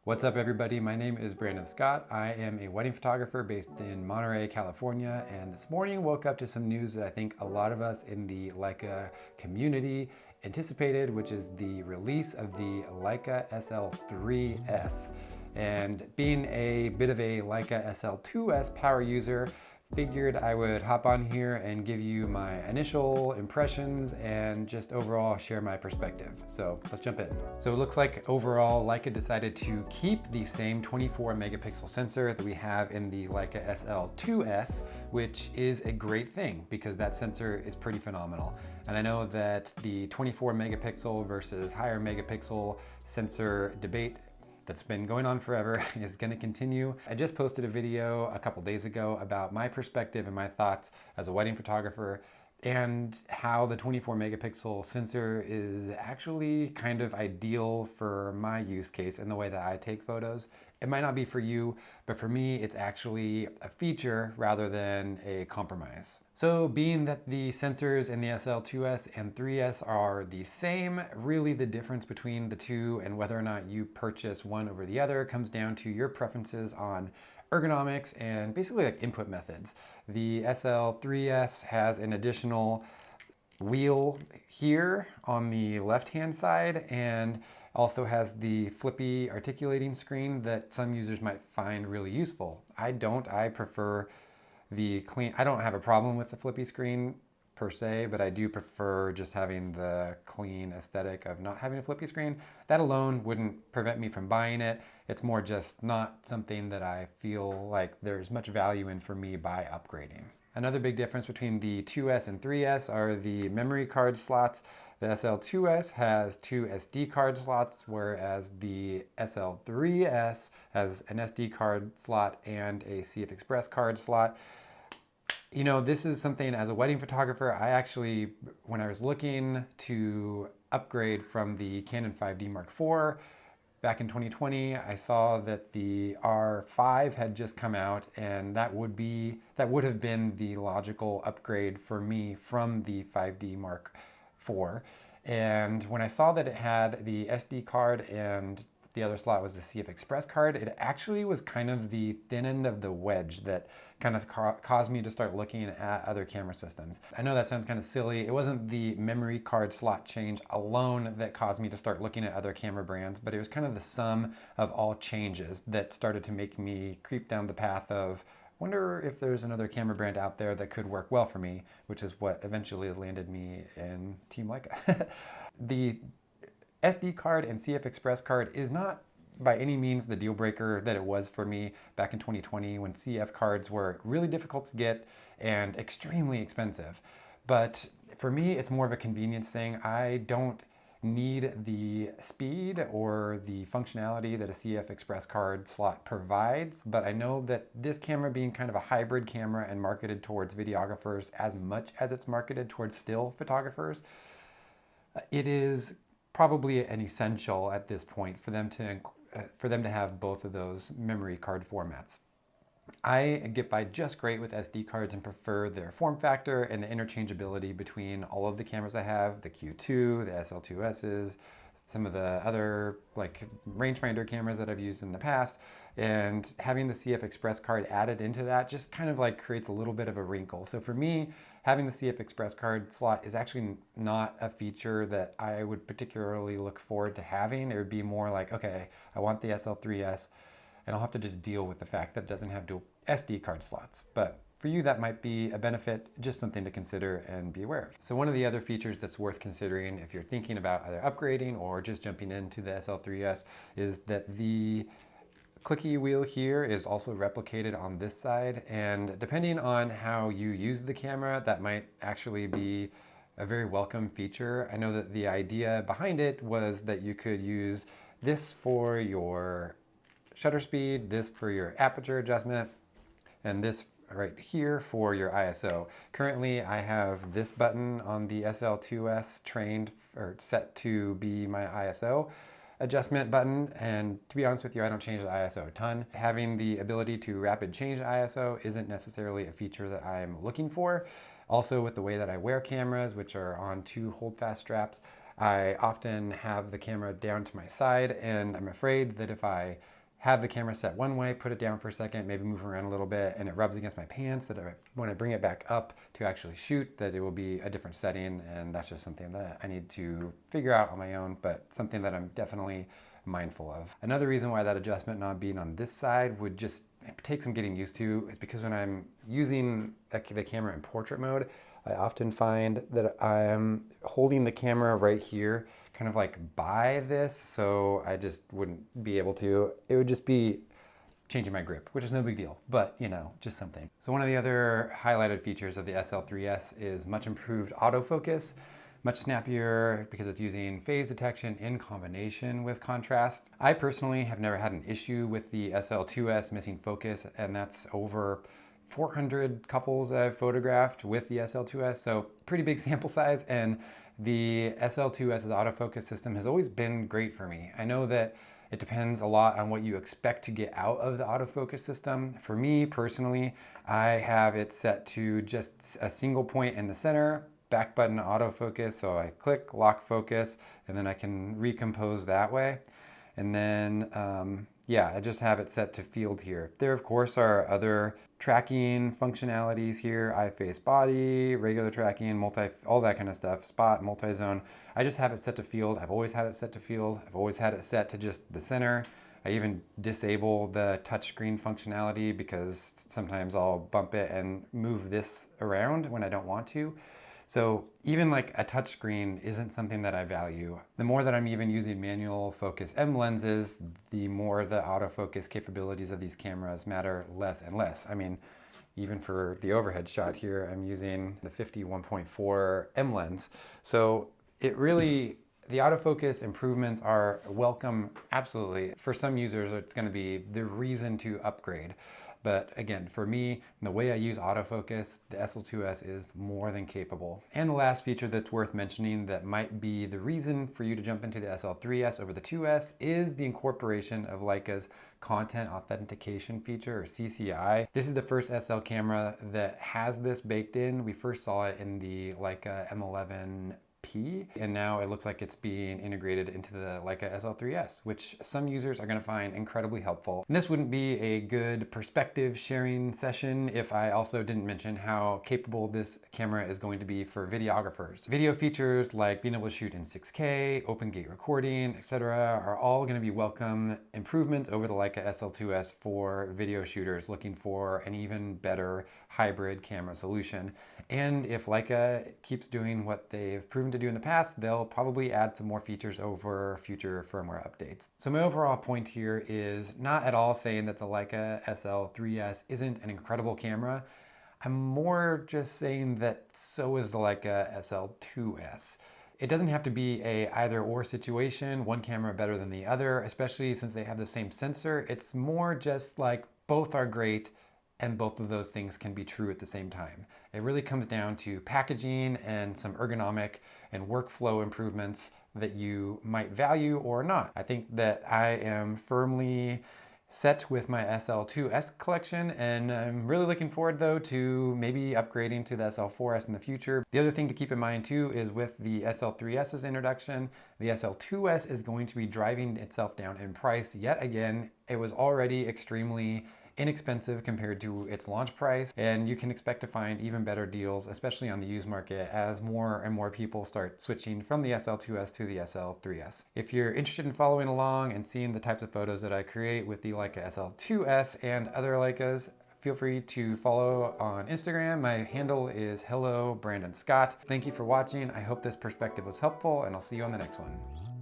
What's up everybody, my name is Brandon Scott. I am a wedding photographer based in Monterey, California, and this morning woke up to some news that I think a lot of us in the Leica community anticipated, which is the release of the Leica SL3-S. And being a bit of a Leica SL2-S power user, figured I would hop on here and give you my initial impressions and just overall share my perspective. So let's jump in. So it looks like overall Leica decided to keep the same 24 megapixel sensor that we have in the Leica SL2-S, which is a great thing because that sensor is pretty phenomenal. And I know that the 24 megapixel versus higher megapixel sensor debate that's been going on forever is going to continue. I just posted a video a couple days ago about my perspective and my thoughts as a wedding photographer and how the 24 megapixel sensor is actually kind of ideal for my use case and the way that I take photos. It might not be for you, but for me, it's actually a feature rather than a compromise. So being that the sensors in the SL2S and 3S are the same, really the difference between the two and whether or not you purchase one over the other comes down to your preferences on ergonomics and basically like input methods. The SL3S has an additional wheel here on the left-hand side and also has the flippy articulating screen that some users might find really useful. I don't. I prefer the clean. I don't have a problem with the flippy screen per se, but I do prefer just having the clean aesthetic of not having a flippy screen. That alone wouldn't prevent me from buying it. It's more just not something that I feel like there's much value in for me by upgrading. Another big difference between the 2S and 3S are the memory card slots. The SL2S has 2 SD card slots, whereas the SL3S has an SD card slot and a CF Express card slot. You know, this is something as a wedding photographer, I actually, when I was looking to upgrade from the Canon 5D Mark IV, back in 2020, I saw that the R5 had just come out, and that would have been the logical upgrade for me from the 5D Mark IV. And when I saw that it had the SD card and the other slot was the CF Express card, it actually was kind of the thin end of the wedge that kind of caused me to start looking at other camera systems. I know that sounds kind of silly. It wasn't the memory card slot change alone that caused me to start looking at other camera brands, but it was kind of the sum of all changes that started to make me creep down the path of wonder if there's another camera brand out there that could work well for me, which is what eventually landed me in Team Leica. The SD card and CF Express card is not by any means the deal breaker that it was for me back in 2020 when CF cards were really difficult to get and extremely expensive. But for me, it's more of a convenience thing. I don't need the speed or the functionality that a CF Express card slot provides, but I know that this camera being kind of a hybrid camera and marketed towards videographers as much as it's marketed towards still photographers, it is probably an essential at this point for them to have both of those memory card formats. I get by just great with SD cards and prefer their form factor and the interchangeability between all of the cameras I have, the Q2, the SL2Ss, some of the other like rangefinder cameras that I've used in the past, and having the CF Express card added into that just kind of like creates a little bit of a wrinkle. So for me, having the CF Express card slot is actually not a feature that I would particularly look forward to having. It would be more like, okay, I want the SL3S, and I'll have to just deal with the fact that it doesn't have dual SD card slots. But for you, that might be a benefit, just something to consider and be aware of. So one of the other features that's worth considering if you're thinking about either upgrading or just jumping into the SL3S is that the Clicky Wheel here is also replicated on this side, and depending on how you use the camera, that might actually be a very welcome feature. I know that the idea behind it was that you could use this for your shutter speed, this for your aperture adjustment, and this right here for your ISO. Currently, I have this button on the SL2S trained or set to be my ISO adjustment button, and to be honest with you, I don't change the ISO a ton. Having the ability to rapid change ISO isn't necessarily a feature that I'm looking for. Also, with the way that I wear cameras, which are on 2 hold-fast straps, I often have the camera down to my side, and I'm afraid that if I have the camera set one way, put it down for a second, maybe move around a little bit, and it rubs against my pants, that when I bring it back up to actually shoot, that it will be a different setting. And that's just something that I need to figure out on my own, but something that I'm definitely mindful of. Another reason why that adjustment knob being on this side would just take some getting used to is because when I'm using the camera in portrait mode, I often find that I'm holding the camera right here, kind of like by this, so I just wouldn't be able to. It would just be changing my grip, which is no big deal, but you know, just something. So one of the other highlighted features of the SL3-S is much improved autofocus, much snappier because it's using phase detection in combination with contrast. I personally have never had an issue with the SL2-S missing focus, and that's over 400 couples that I've photographed with the SL2-S, so pretty big sample size, and the SL2-S's autofocus system has always been great for me. I know that it depends a lot on what you expect to get out of the autofocus system. For me personally, I have it set to just a single point in the center, back button autofocus, so I click lock focus, and then I can recompose that way. And then, yeah, I just have it set to field here. There, of course, are other tracking functionalities here, eye, face, body, regular tracking, all that kind of stuff, spot, multi-zone. I just have it set to field. I've always had it set to field. I've always had it set to just the center. I even disable the touchscreen functionality because sometimes I'll bump it and move this around when I don't want to. So even like a touchscreen isn't something that I value. The more that I'm even using manual focus M lenses, the more the autofocus capabilities of these cameras matter less and less. I mean, even for the overhead shot here, I'm using the 51.4 M lens. So it really, the autofocus improvements are welcome, absolutely. For some users, it's gonna be the reason to upgrade. But again, for me, the way I use autofocus, the SL2-S is more than capable. And the last feature that's worth mentioning that might be the reason for you to jump into the SL3-S over the 2S is the incorporation of Leica's content authentication feature, or CCI. This is the first SL camera that has this baked in. We first saw it in the Leica M11P, and now it looks like it's being integrated into the Leica SL3-S, which some users are going to find incredibly helpful. And this wouldn't be a good perspective sharing session if I also didn't mention how capable this camera is going to be for videographers. Video features like being able to shoot in 6K, open gate recording, etc. are all going to be welcome improvements over the Leica SL2-S for video shooters looking for an even better hybrid camera solution. And if Leica keeps doing what they've proven to do in the past, they'll probably add some more features over future firmware updates. So my overall point here is not at all saying that the Leica SL3-S isn't an incredible camera. I'm more just saying that so is the Leica SL2-S. It doesn't have to be a either or situation, one camera better than the other, especially since they have the same sensor. It's more just like both are great, and both of those things can be true at the same time. It really comes down to packaging and some ergonomic and workflow improvements that you might value or not. I think that I am firmly set with my SL2-S collection, and I'm really looking forward though to maybe upgrading to the SL4-S in the future. The other thing to keep in mind too is with the SL3-S's introduction, the SL2-S is going to be driving itself down in price yet again. It was already extremely inexpensive compared to its launch price, and you can expect to find even better deals, especially on the used market, as more and more people start switching from the SL2-S to the SL3-S. If you're interested in following along and seeing the types of photos that I create with the Leica SL2-S and other Leicas, feel free to follow on Instagram. My handle is Hello Brandon Scott. Thank you for watching. I hope this perspective was helpful, and I'll see you on the next one.